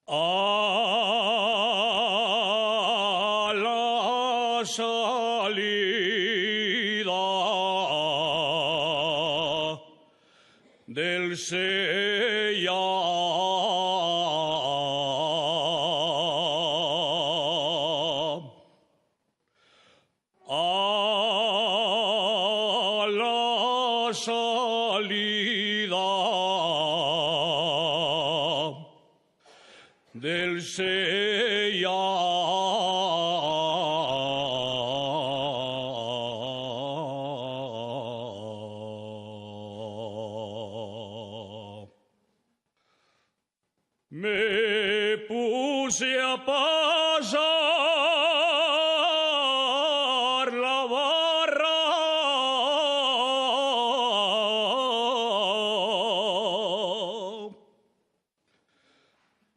A la salida del Sella, a la salida del Sella. Me puse a pasar la barra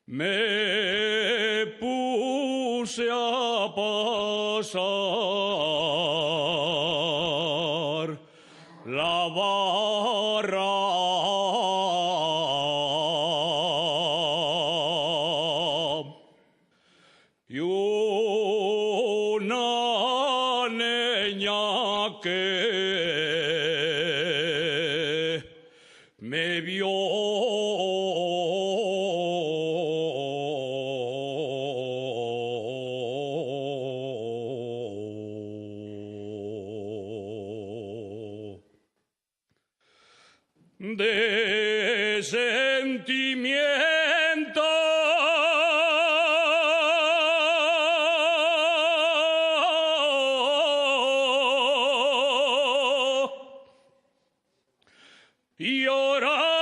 me puse a pasar la barra y una niña que me vio de sentimiento y lloraba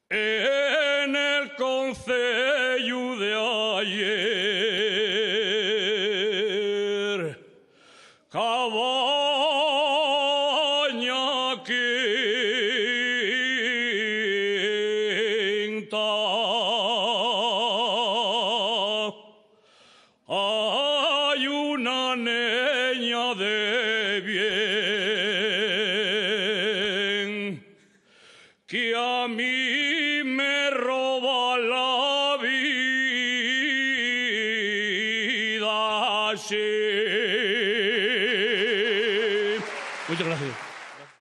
en el concello de ayer, cabaña quinta, hay una niña de bien que a mí me roba